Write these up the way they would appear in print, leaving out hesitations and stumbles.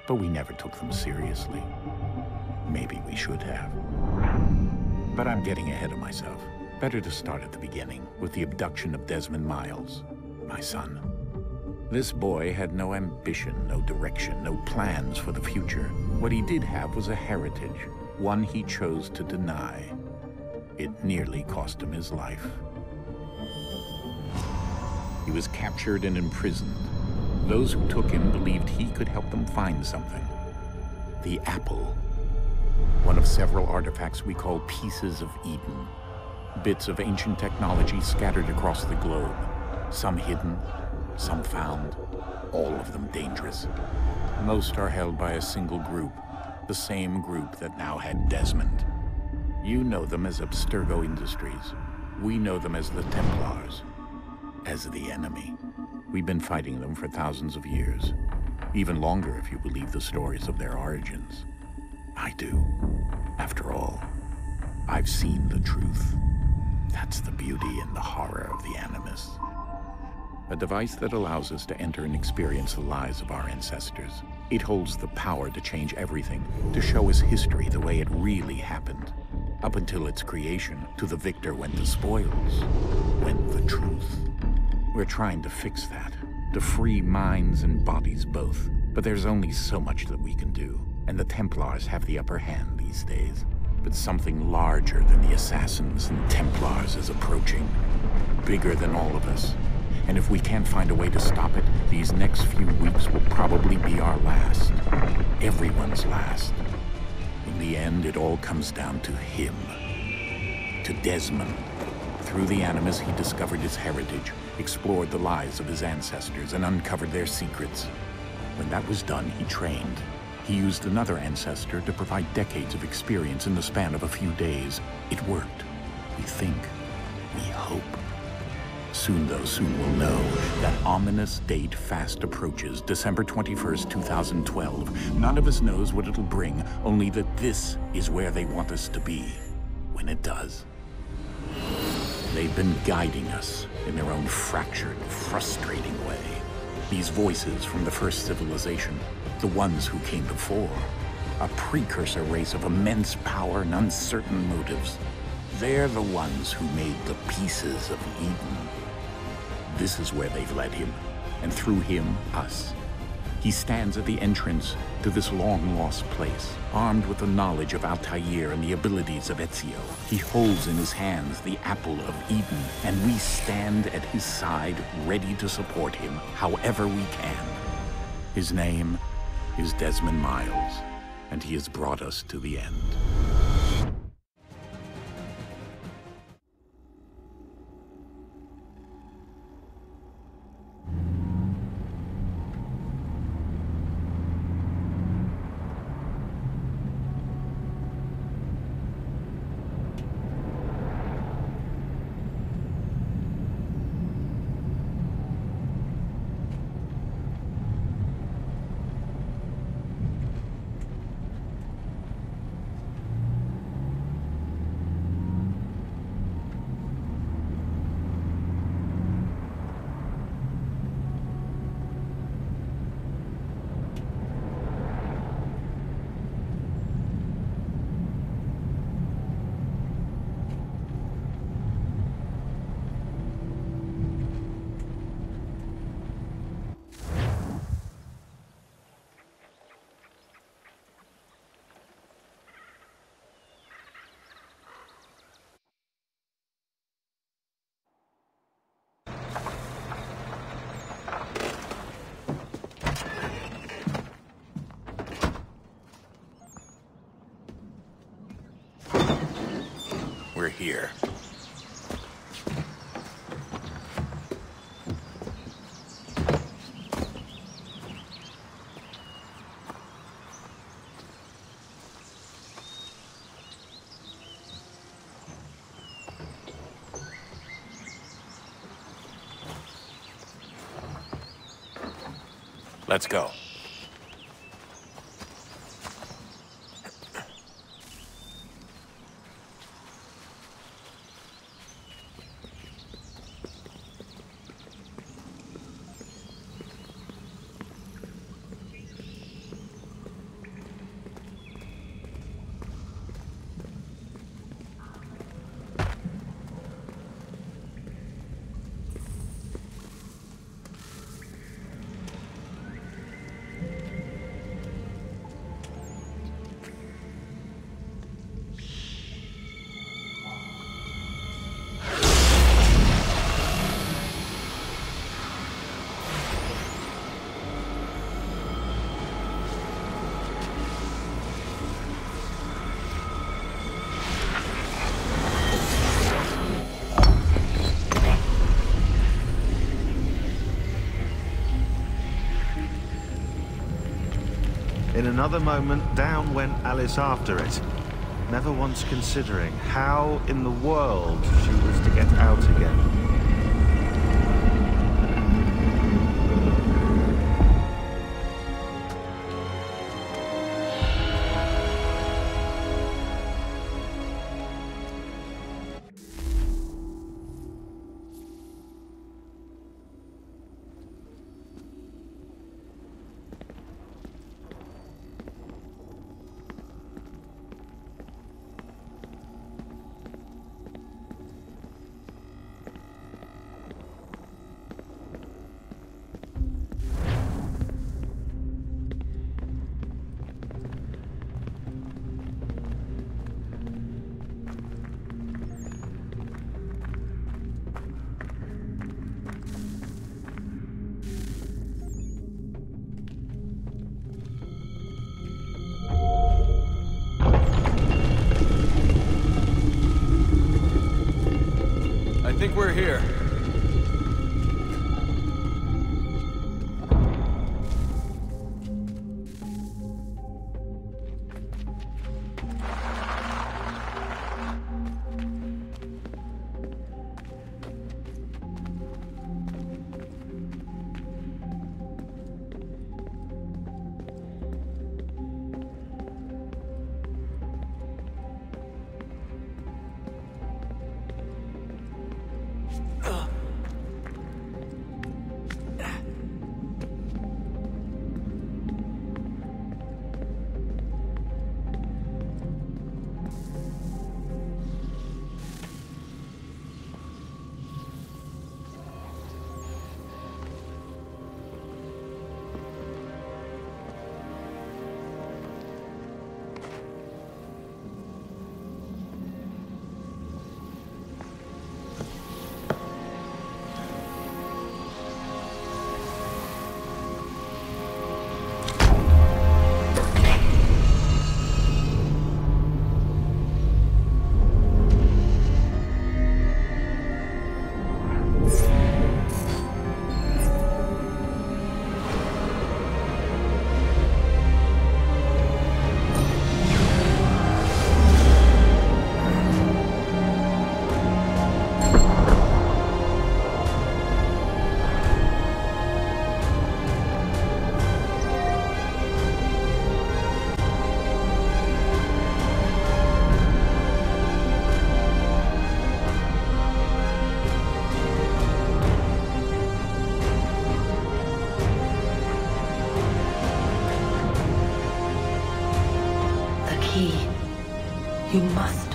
but we never took them seriously. Maybe we should have. But I'm getting ahead of myself. Better to start at the beginning, with the abduction of Desmond Miles, my son. This boy had no ambition, no direction, no plans for the future. What he did have was a heritage, one he chose to deny. It nearly cost him his life. He was captured and imprisoned. Those who took him believed he could help them find something. The apple. One of several artifacts we call pieces of Eden. Bits of ancient technology scattered across the globe. Some hidden, some found, all of them dangerous. Most are held by a single group, the same group that now had Desmond. You know them as Abstergo Industries. We know them as the Templars, as the enemy. We've been fighting them for thousands of years, even longer if you believe the stories of their origins. I do. After all, I've seen the truth. That's the beauty and the horror of the Animus. A device that allows us to enter and experience the lives of our ancestors. It holds the power to change everything, to show us history the way it really happened. Up until its creation, to the victor went the spoils, went the truth. We're trying to fix that, to free minds and bodies both. But there's only so much that we can do, and the Templars have the upper hand these days. But something larger than the Assassins and Templars is approaching, bigger than all of us. And if we can't find a way to stop it, these next few weeks will probably be our last. Everyone's last. In the end, it all comes down to him. To Desmond. Through the Animus, he discovered his heritage, explored the lives of his ancestors, and uncovered their secrets. When that was done, he trained. He used another ancestor to provide decades of experience in the span of a few days. It worked. We think. We hope. Soon, though, soon we'll know. That ominous date fast approaches, December 21st, 2012. None of us knows what it'll bring, only that this is where they want us to be, when it does. They've been guiding us in their own fractured, frustrating way. These voices from the first civilization, the ones who came before, a precursor race of immense power and uncertain motives. They're the ones who made the pieces of Eden. This is where they've led him, and through him, us. He stands at the entrance to this long-lost place, armed with the knowledge of Altair and the abilities of Ezio. He holds in his hands the apple of Eden, and we stand at his side, ready to support him however we can. His name is Desmond Miles, and he has brought us to the end. We're here. Let's go. In another moment, down went Alice after it, never once considering how in the world she was to get out again. I think we're here. You must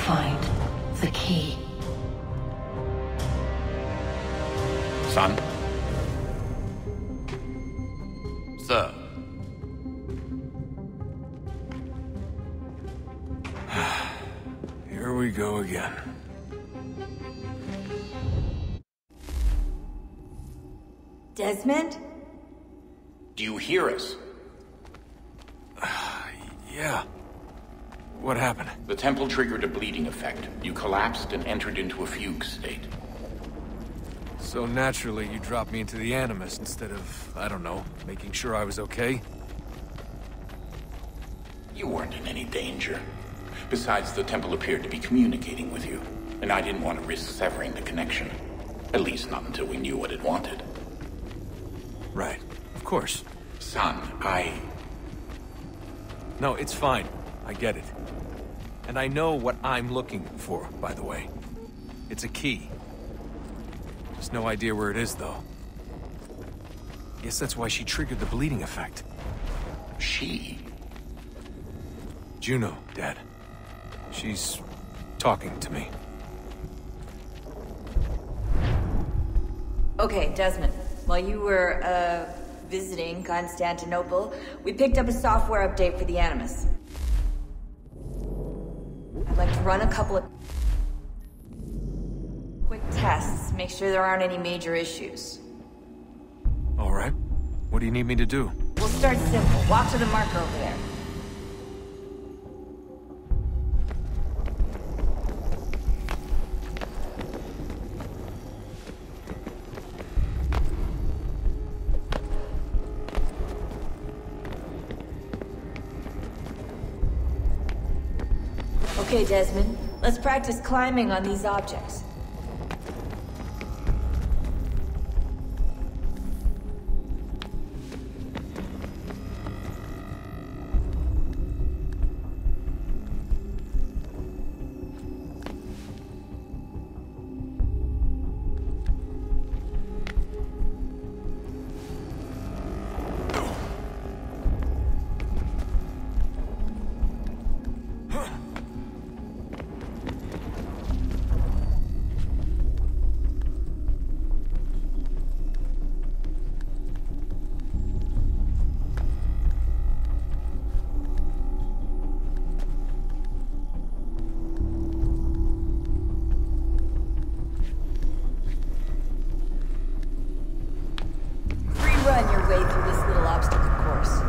find the key. Son? Sir. Here we go again. Desmond? Do you hear us? Yeah. What happened? The temple triggered a bleeding effect. You collapsed and entered into a fugue state. So naturally, you dropped me into the Animus instead of, I don't know, making sure I was okay? You weren't in any danger. Besides, the temple appeared to be communicating with you, and I didn't want to risk severing the connection. At least not until we knew what it wanted. Right. Of course. Son, No, it's fine. I get it. And I know what I'm looking for, by the way. It's a key. Just no idea where it is, though. Guess that's why she triggered the bleeding effect. She? Juno, Dad. She's talking to me. Okay, Desmond. While you were, visiting Constantinople, we picked up a software update for the Animus. I'd like to run a couple of quick tests, make sure there aren't any major issues. All right. What do you need me to do? We'll start simple. Walk to the marker over there. Okay, Desmond. Let's practice climbing on these objects. Run your way through this little obstacle course.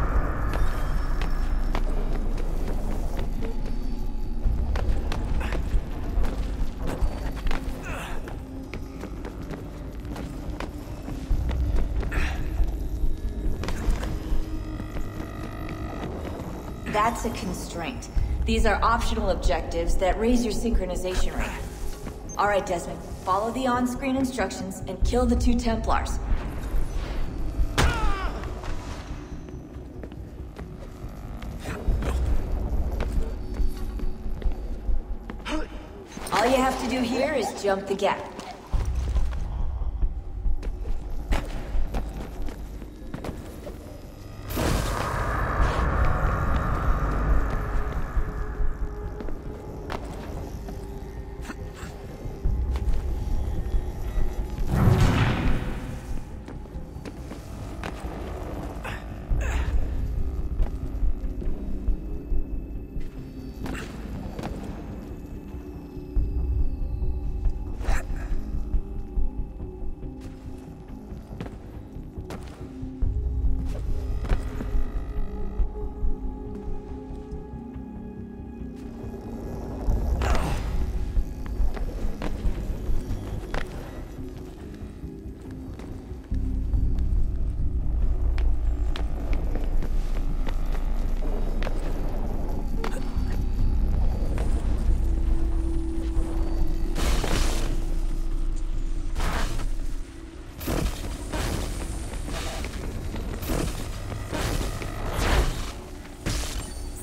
That's a constraint. These are optional objectives that raise your synchronization rate. All right, Desmond. Follow the on-screen instructions and kill the 2 Templars. All you have to do here is jump the gap.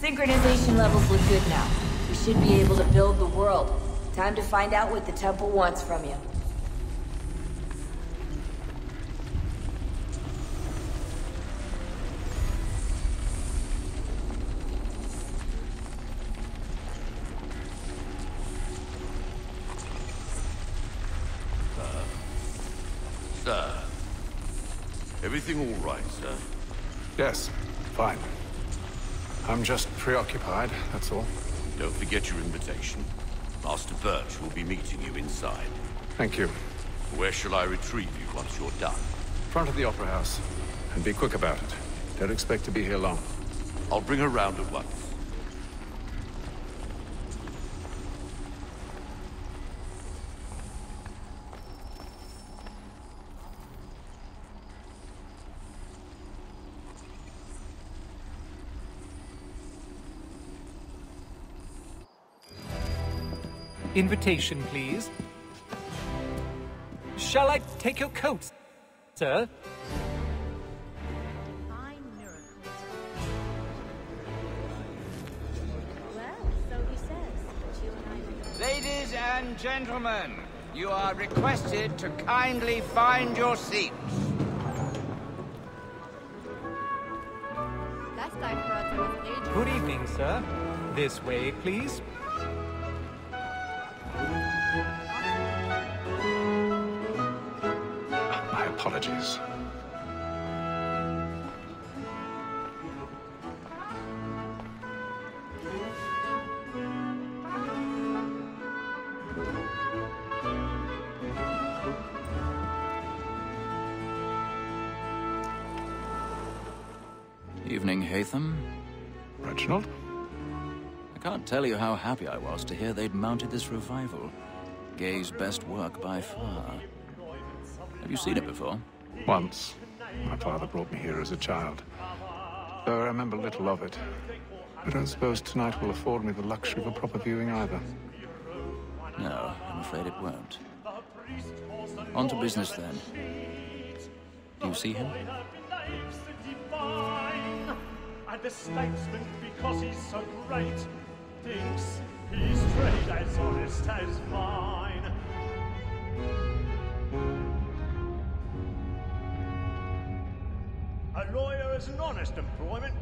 Synchronization levels look good now. We should be able to build the world. Time to find out what the temple wants from you. Sir. Everything all right, sir? Yes, fine. I'm just preoccupied, that's all. Don't forget your invitation. Master Birch will be meeting you inside. Thank you. Where shall I retrieve you once you're done? Front of the Opera House. And be quick about it. Don't expect to be here long. I'll bring her round at once. Invitation, please. Shall I take your coat, sir? Fine miracles. Well, so he says, but you and I... Ladies and gentlemen, you are requested to kindly find your seats. Last time for us on the stage. Good evening, sir. This way, please. My apologies. Evening, Haytham. Reginald? I can't tell you how happy I was to hear they'd mounted this revival. Gay's best work by far. Have you seen it before? Once. My father brought me here as a child. though I remember little of it. I don't suppose tonight will afford me the luxury of a proper viewing either. No, I'm afraid it won't. On to business, then. Do you see him? And the statesman, because he's so great, thinks he's trade as honest as mine. A lawyer is an honest employment,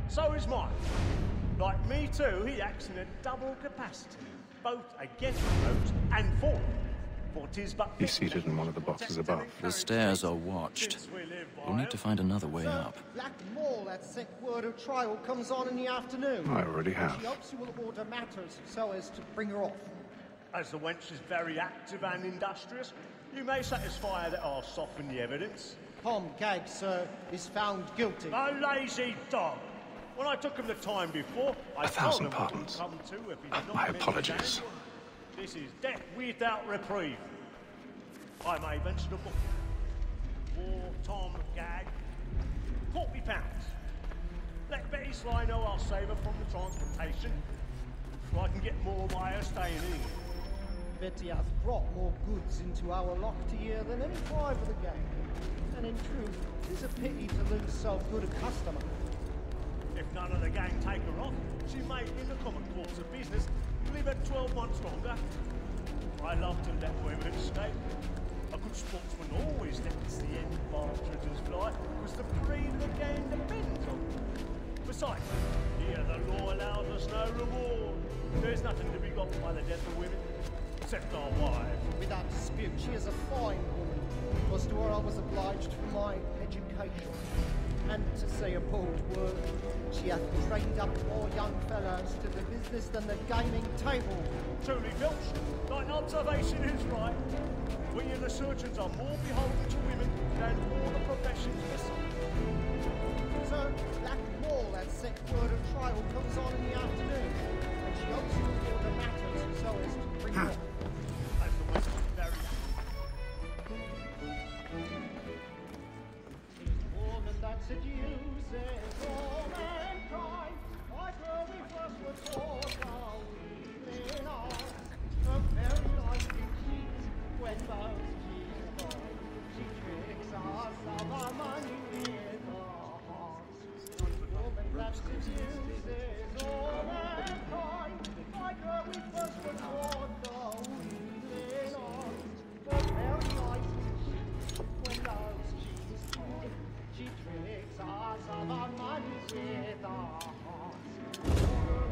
so is mine. Like me too, he acts in a double capacity, both against vote and for. He's seated in one of the boxes above. The stairs are watched. We'll need to find another way up. Black Mall had sent word of trial comes on in the afternoon. I already have. She hopes you will order matters so as to bring her off. As the wench is very active and industrious, you may satisfy her that I'll soften the evidence. Tom Gag, sir, is found guilty. A lazy dog! When I took him the time before, I told him what he'd come to if he did not My apologies. This is death without reprieve. I may venture the book. For Tom Gag, £40. Let Betty Sly know I'll save her from the transportation, so I can get more by her staying here. Betty hath brought more goods into our locked here than any five of the gang. And in truth, it's a pity to lose so good a customer. If none of the gang take her off, she may, in the common course of business, live at 12 months longer. I love to let women escape. A good sportsman always lets the end partridges fly, because the breed of the game depends on them. Besides, here the law allows us no reward. There's nothing to be got by the death of women, except our wives. Without dispute, she is a fine woman, because to her I was obliged for my education. And to say a bold word, she hath trained up more young fellows to the business than the gaming table. Truly, Filch, thine observation is right. We and the surgeons are more beholden to women than all the professions besides. Sir, Black Mall had sent word of trial comes on in the afternoon, and she hopes you will order matters so as to bring her off. As the West is very woman that seduces all mankind, like her we first were taught how we live on. Her very life you cheat when most she's gone. She tricks us of our money with her hearts. Woman that seduces all mankind, like her we first were taught how we live on. Her very life you cheat when most she's gone. She tricks us of our money with our hearts.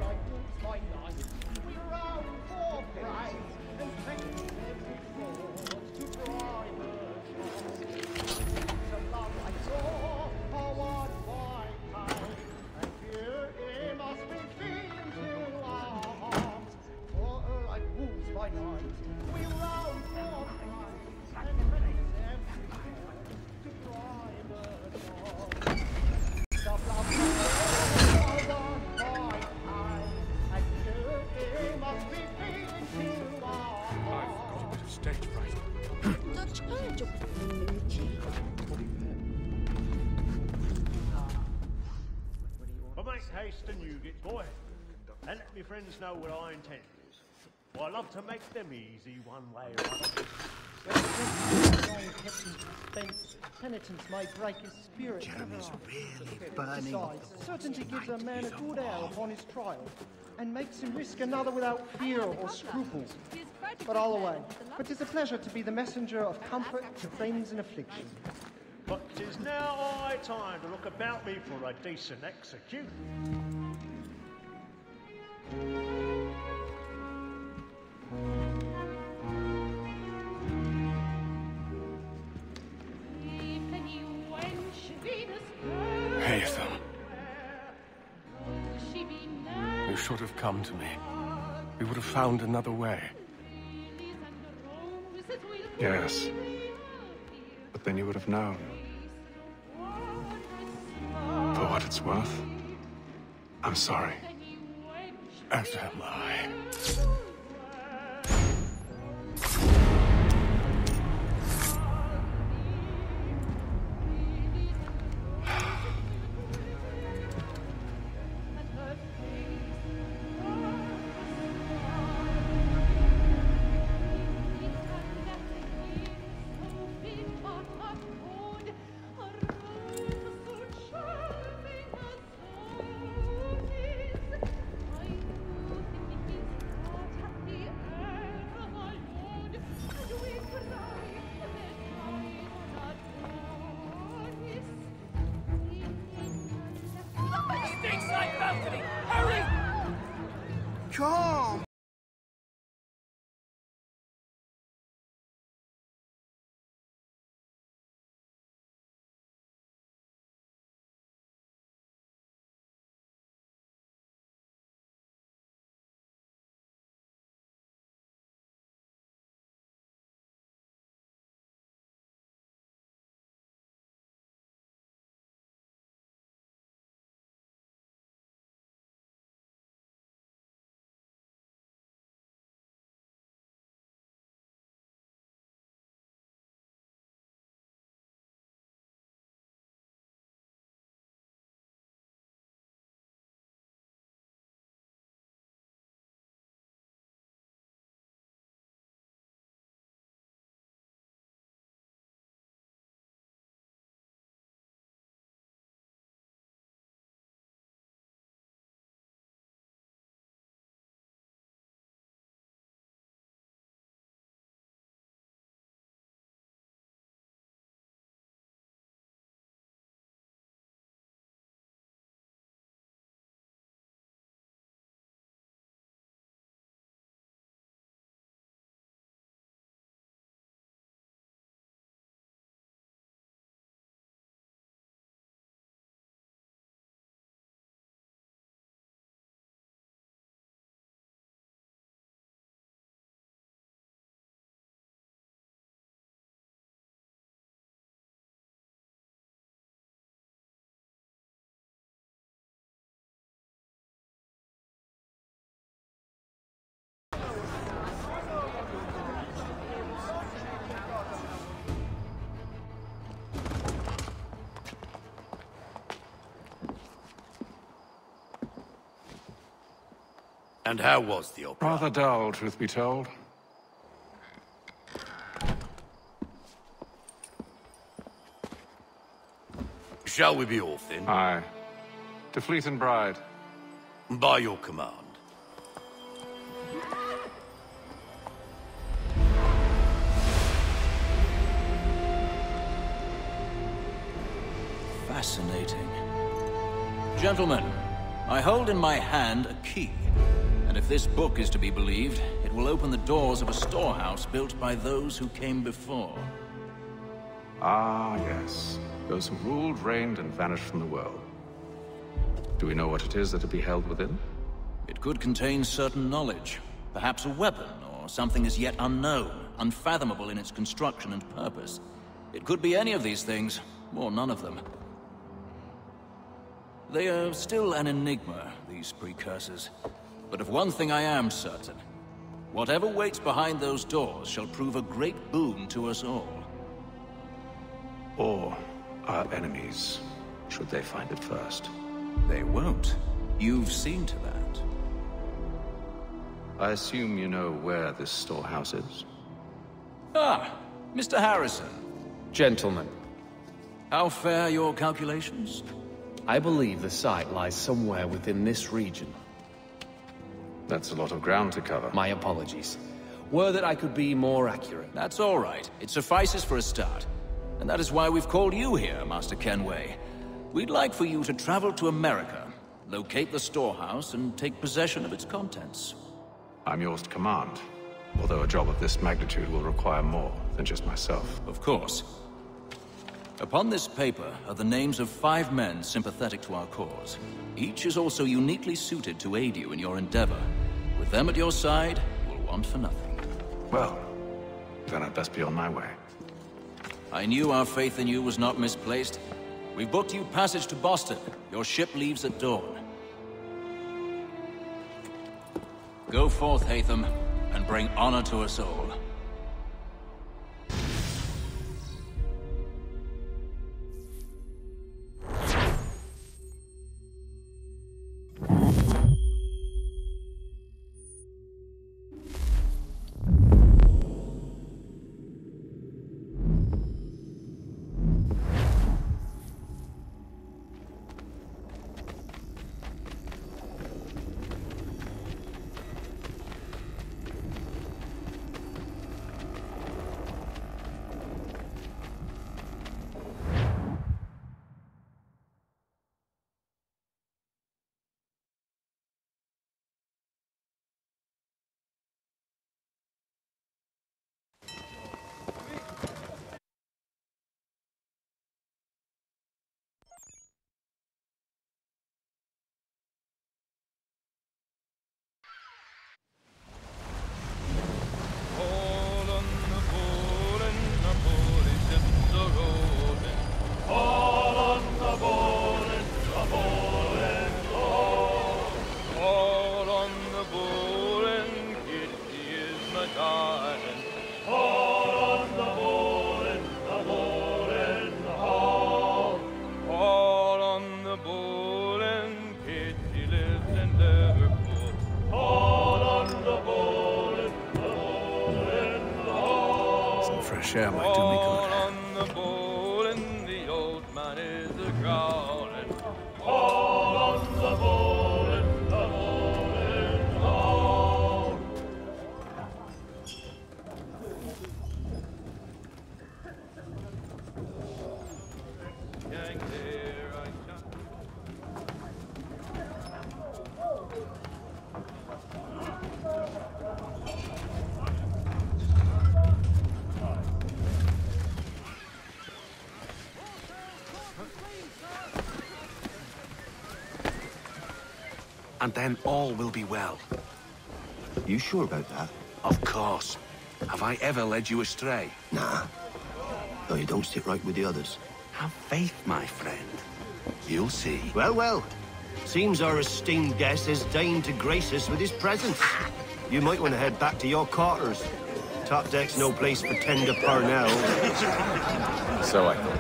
Like wolves by night, we roam for prey, and take every fraud to bribe her. To love I saw, what by pay, and here it must be feeding to our hearts. For like wolves by night, we roam for prey, and take every fraud to bribe her. stage fright. But make haste and you get boy, and let me friends know what I intend. For I love to make them easy one way or other. Penitence may break his spirit. Jeremy's really burning. Besides, certainty gives a man a good air upon his trial, and makes him risk another without fear or scruple. But all away. But 'tis a pleasure to be the messenger of comfort to friends in affliction. But 'tis now high time to look about me for a decent execution. Haytham. You should have come to me. We would have found another way. Yes. But then you would have known. For what it's worth, I'm sorry. As am I. balcony! Hurry! Come! And how was the opera? Rather dull, truth be told. Shall we be off then? Aye. To Fleet and Bride. By your command. Fascinating. Gentlemen, I hold in my hand a key. And if this book is to be believed, it will open the doors of a storehouse built by those who came before. Ah, yes. Those who ruled, reigned, and vanished from the world. Do we know what it is that to be held within? It could contain certain knowledge. Perhaps a weapon, or something as yet unknown, unfathomable in its construction and purpose. It could be any of these things, or none of them. They are still an enigma, these precursors. But of one thing I am certain. Whatever waits behind those doors shall prove a great boon to us all. Or our enemies, should they find it first. They won't. You've seen to that. I assume you know where this storehouse is? Ah, Mr. Harrison. Gentlemen. How fare your calculations? I believe the site lies somewhere within this region. That's a lot of ground to cover. My apologies. Were that I could be more accurate. That's all right. It suffices for a start. And that is why we've called you here, Master Kenway. We'd like for you to travel to America, locate the storehouse, and take possession of its contents. I'm yours to command. Although a job of this magnitude will require more than just myself. Of course. Upon this paper are the names of 5 men sympathetic to our cause. Each is also uniquely suited to aid you in your endeavor. With them at your side, you will want for nothing. Well, then I'd best be on my way. I knew our faith in you was not misplaced. We've booked you passage to Boston. Your ship leaves at dawn. Go forth, Haytham, and bring honor to us all. fresh air might do me good. On the ball and the old man is a growling. All on the ball and the ball is all. And then all will be well. You sure about that? Of course. Have I ever led you astray? Nah. No, you don't sit right with the others. Have faith, my friend. You'll see. Well, well. Seems our esteemed guest has deigned to grace us with his presence. You might want to head back to your quarters. Top deck's no place for tender Parnell. So I thought.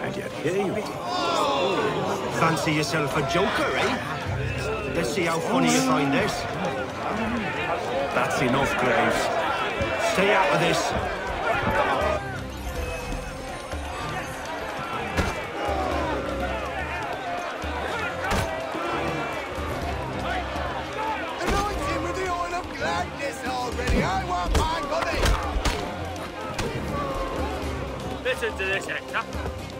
And yet here you are. Fancy yourself a joker, eh? Let's see how funny you find this. That's enough, Graves. Stay out of this. Anoint him with the oil of gladness already. I want my money. Listen to this, Hector.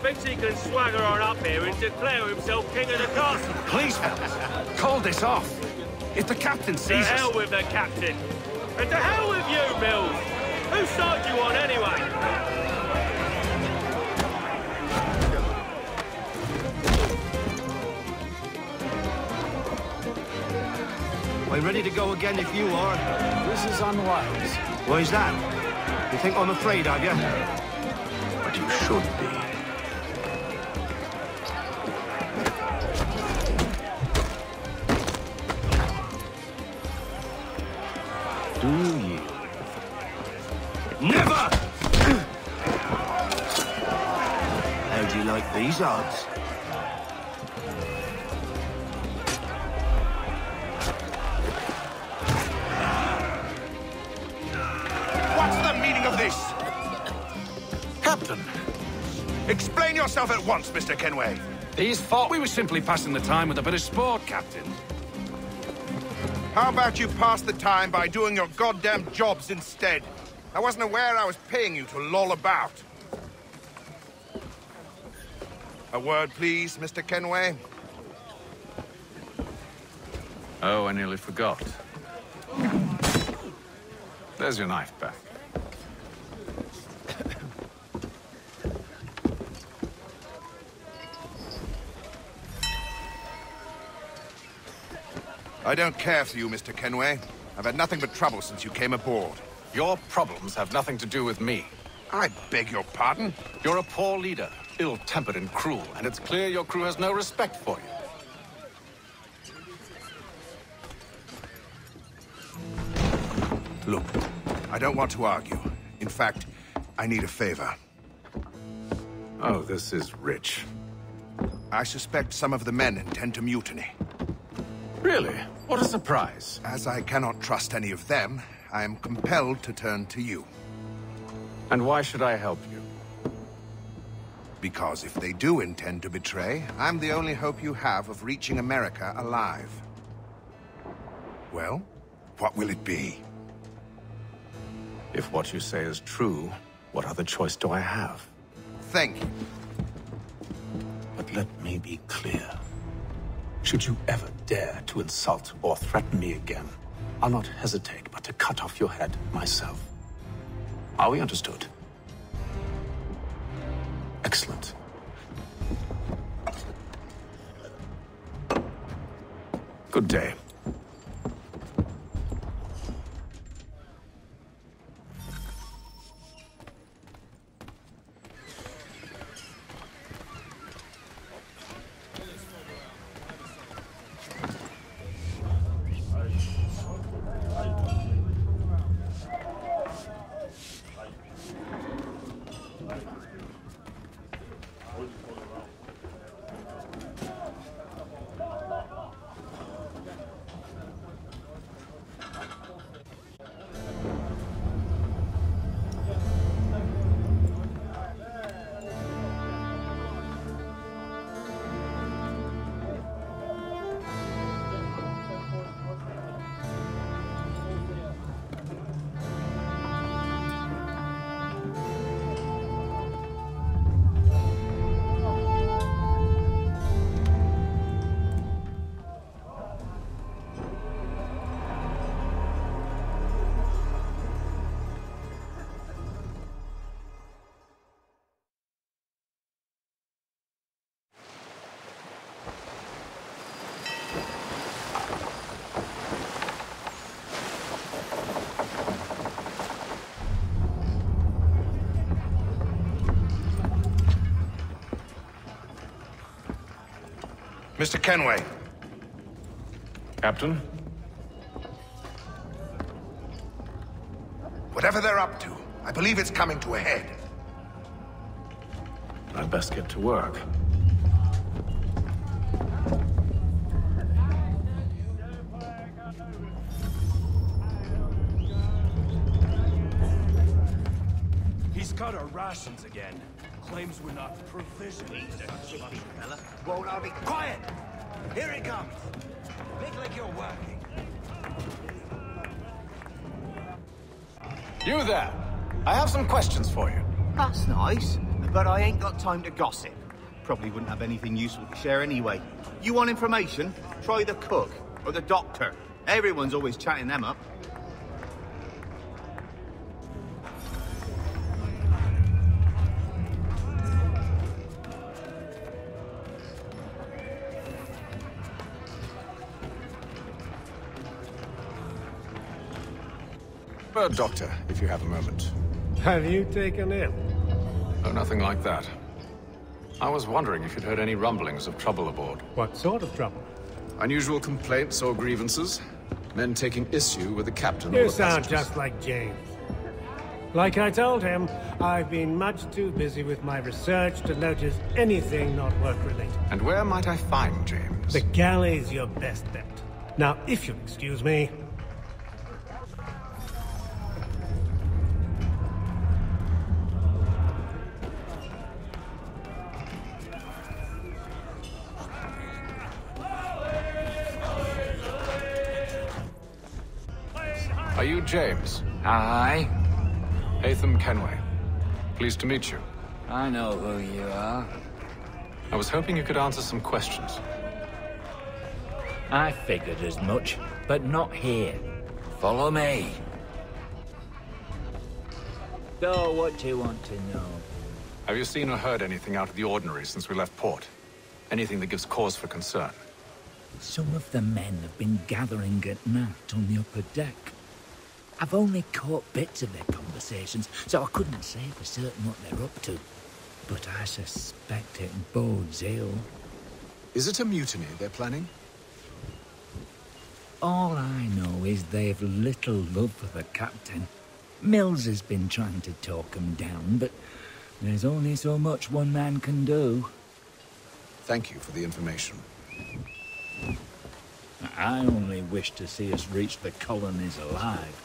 Thinks he can swagger on up here and declare himself king of the castle. Please, fellas, call this off. If the captain sees us... To hell with the captain. And to hell with you, Mills. Whose side you on, anyway? I'm ready to go again if you are. This is unwise. Why's that? You think I'm afraid of you? But you should be. Do you yield? Never! How do you like these odds? What's the meaning of this? Captain! Explain yourself at once, Mr. Kenway. These thought we were simply passing the time with a bit of sport, Captain. How about you pass the time by doing your goddamn jobs instead? I wasn't aware I was paying you to loll about. A word, please, Mr. Kenway. Oh, I nearly forgot. There's your knife back. I don't care for you, Mr. Kenway. I've had nothing but trouble since you came aboard. Your problems have nothing to do with me. I beg your pardon? You're a poor leader, ill-tempered and cruel, and it's clear your crew has no respect for you. Look, I don't want to argue. In fact, I need a favor. Oh, this is rich. I suspect some of the men intend to mutiny. Really? What a surprise. As I cannot trust any of them, I am compelled to turn to you. And why should I help you? Because if they do intend to betray, I'm the only hope you have of reaching America alive. Well, what will it be? If what you say is true, what other choice do I have? Thank you. But let me be clear. Should you ever dare to insult or threaten me again, I'll not hesitate but to cut off your head myself. Are we understood? Excellent. Good day. Mr. Kenway. Captain? Whatever they're up to, I believe it's coming to a head. I'd best get to work. He's cut our rations again. Claims we're not provisioned. Fella. Won't I be quiet? Here it comes. Make like you're working. You there! I have some questions for you. That's nice, but I ain't got time to gossip. Probably wouldn't have anything useful to share anyway. You want information? Try the cook or the doctor. Everyone's always chatting them up. Bird doctor, if you have a moment. Have you taken ill? Oh, nothing like that. I was wondering if you'd heard any rumblings of trouble aboard. What sort of trouble? Unusual complaints or grievances? Men taking issue with the captain or You the sound passengers. just like James. Like I told him, I've been much too busy with my research to notice anything not work-related. And where might I find James? The galley's your best bet. Now, if you'll excuse me... Are you James? Hi. Haytham Kenway. Pleased to meet you. I know who you are. I was hoping you could answer some questions. I figured as much, but not here. Follow me. So, what do you want to know? Have you seen or heard anything out of the ordinary since we left port? Anything that gives cause for concern? Some of the men have been gathering at night on the upper deck. I've only caught bits of their conversations, so I couldn't say for certain what they're up to. But I suspect it bodes ill. Is it a mutiny they're planning? All I know is they've little love for the captain. Mills has been trying to talk 'em down, but there's only so much one man can do. Thank you for the information. I only wish to see us reach the colonies alive.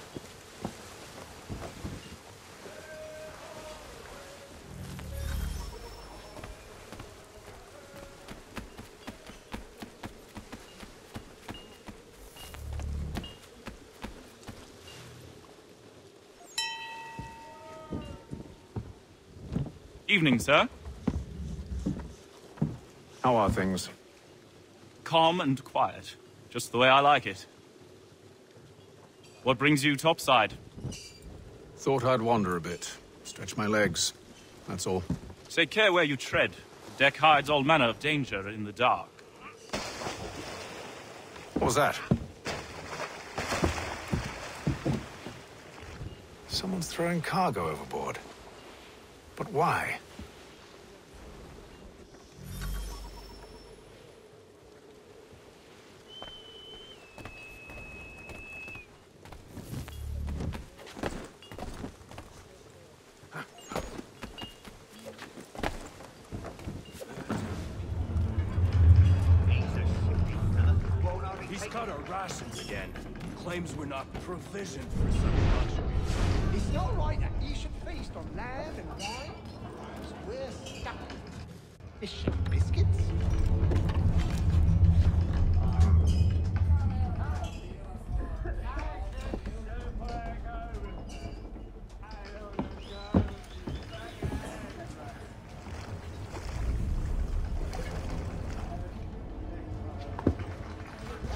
Evening, sir. How are things? Calm and quiet. Just the way I like it. What brings you topside? Thought I'd wander a bit. Stretch my legs. That's all. Take care where you tread. The deck hides all manner of danger in the dark. What was that? Someone's throwing cargo overboard. But why? He's cut our rations again. Claims we're not provisioned for some luxuries. It's not right that you should feast on land and wine. We're stuck. Fish and biscuits?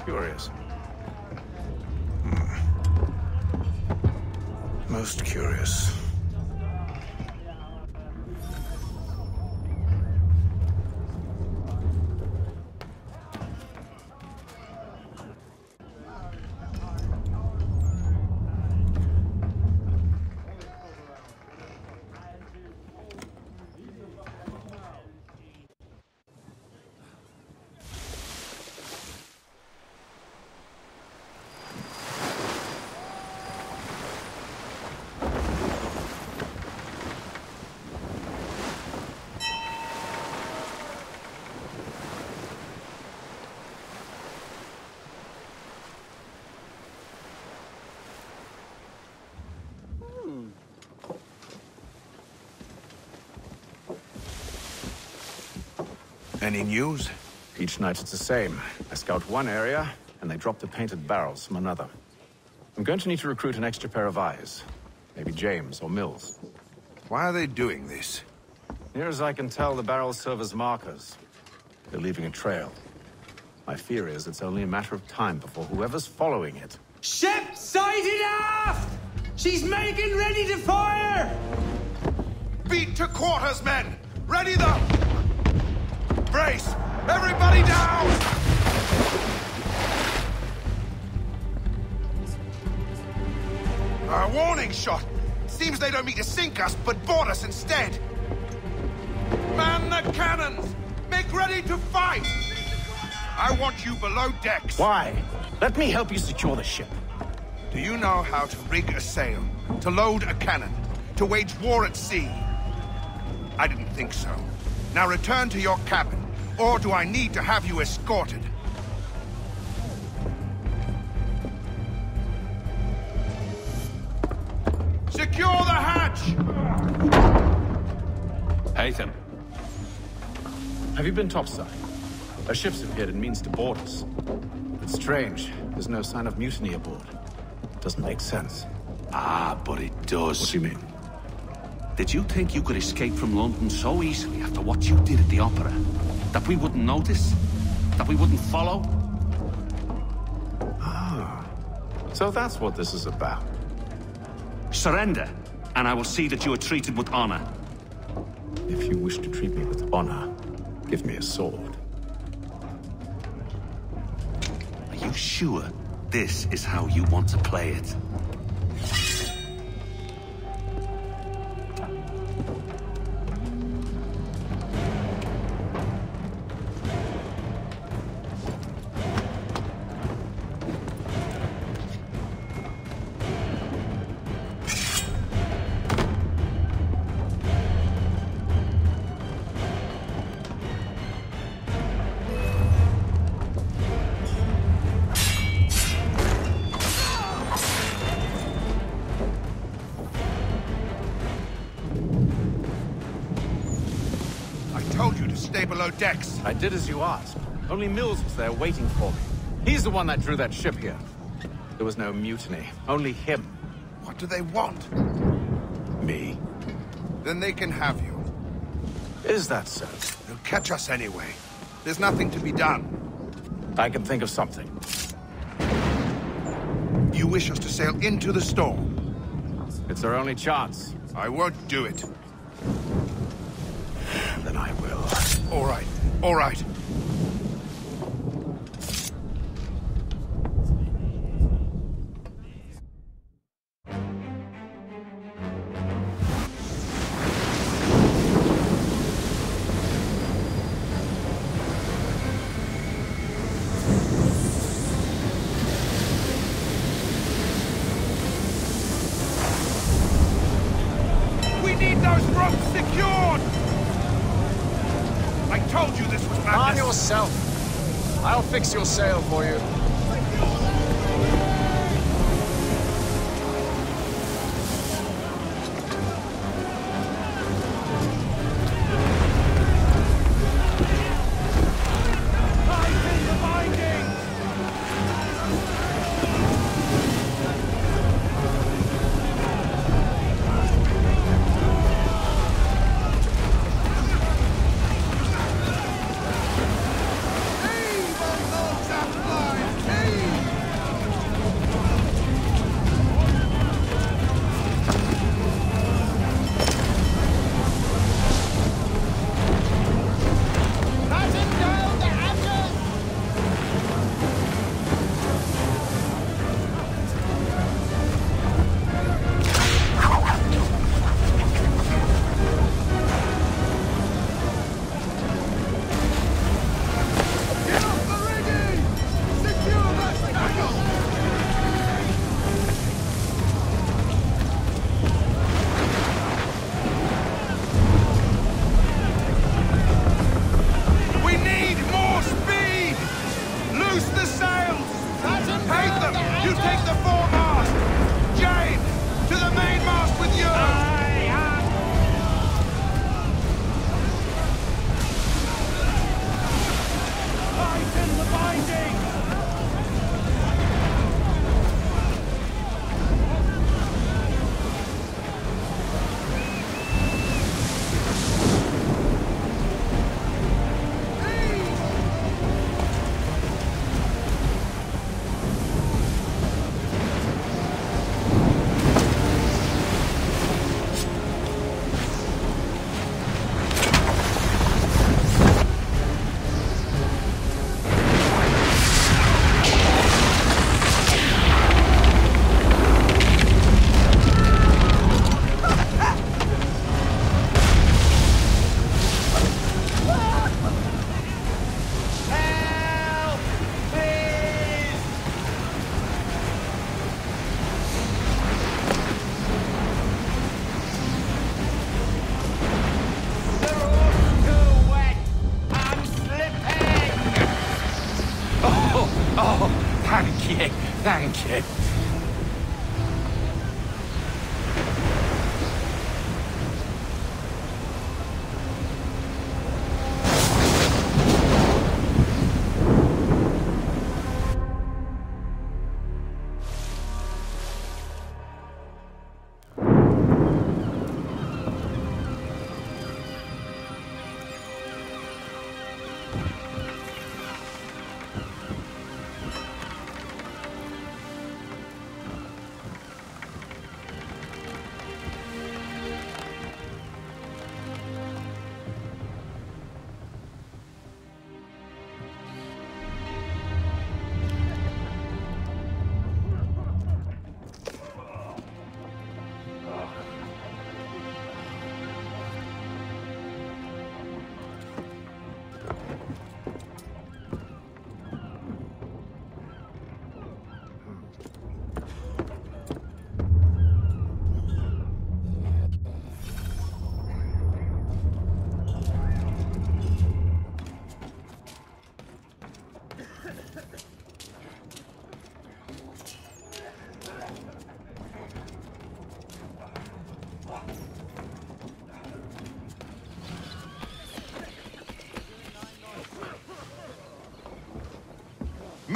Curious. Most curious. Any news? Each night it's the same. I scout one area, and they drop the painted barrels from another. I'm going to need to recruit an extra pair of eyes. Maybe James or Mills. Why are they doing this? Near as I can tell, the barrels serve as markers. They're leaving a trail. My fear is it's only a matter of time before whoever's following it... Ship sighted aft! She's making ready to fire! Beat to quarters, men! Ready the... Brace! Everybody down! A warning shot! Seems they don't mean to sink us, but board us instead! Man the cannons! Make ready to fight! I want you below decks. Why? Let me help you secure the ship. Do you know how to rig a sail? To load a cannon? To wage war at sea? I didn't think so. Now return to your cabin, or do I need to have you escorted? Secure the hatch! Haytham. Have you been topside? A ship's appeared and means to board us. It's strange. There's no sign of mutiny aboard. Doesn't make sense. Ah, but it does. What do you mean? Did you think you could escape from London so easily after what you did at the opera? That we wouldn't notice? That we wouldn't follow? Ah. So that's what this is about. Surrender, and I will see that you are treated with honor. If you wish to treat me with honor, give me a sword. Are you sure this is how you want to play it? Below decks. I did as you asked. Only Mills was there waiting for me. He's the one that drew that ship here. There was no mutiny, only him. What do they want? Me. Then they can have you. Is that so? They'll catch us anyway. There's nothing to be done. I can think of something. You wish us to sail into the storm? It's our only chance. I won't do it. Then I will. All right, all right. We need those ropes secured! I told you this was madness! Arm yourself. I'll fix your sail for you. Thank you, thank you.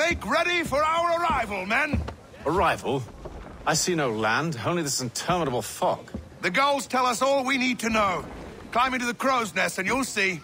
Make ready for our arrival, men! Arrival? I see no land, only this interminable fog. The gulls tell us all we need to know. Climb into the crow's nest and you'll see.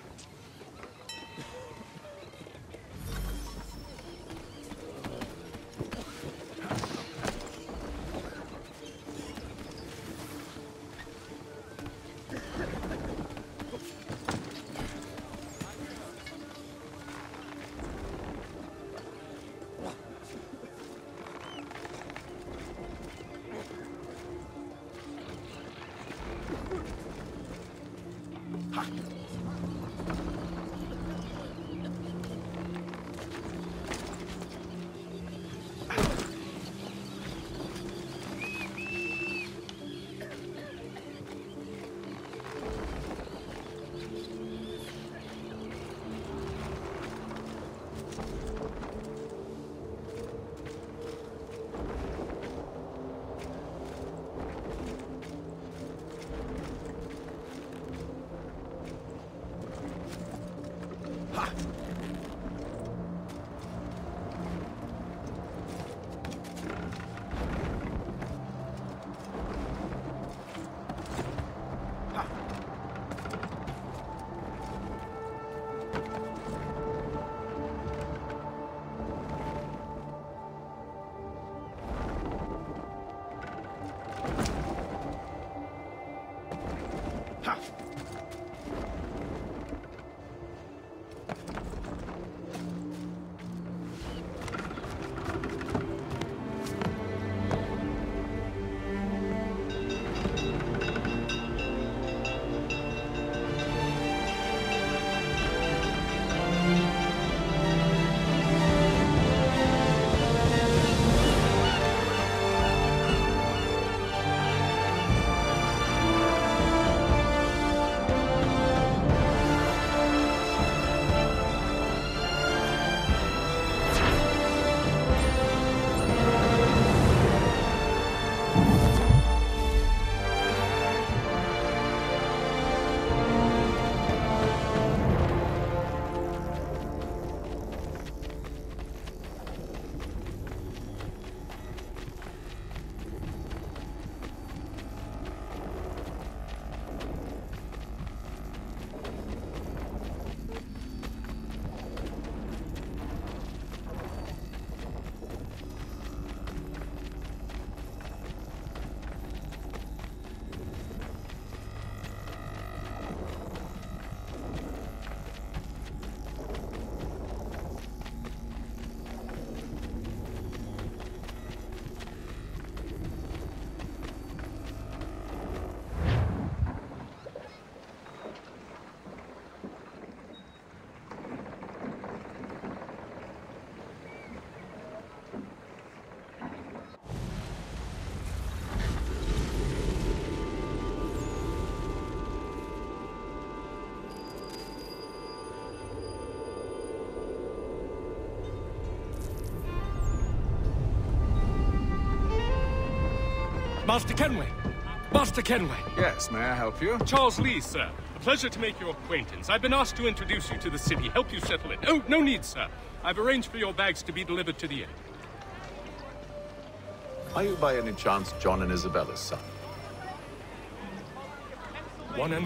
Master Kenway! Master Kenway! Yes, may I help you? Charles Lee, sir. A pleasure to make your acquaintance. I've been asked to introduce you to the city, help you settle it. Oh, no need, sir. I've arranged for your bags to be delivered to the inn. Are you by any chance John and Isabella's son? One and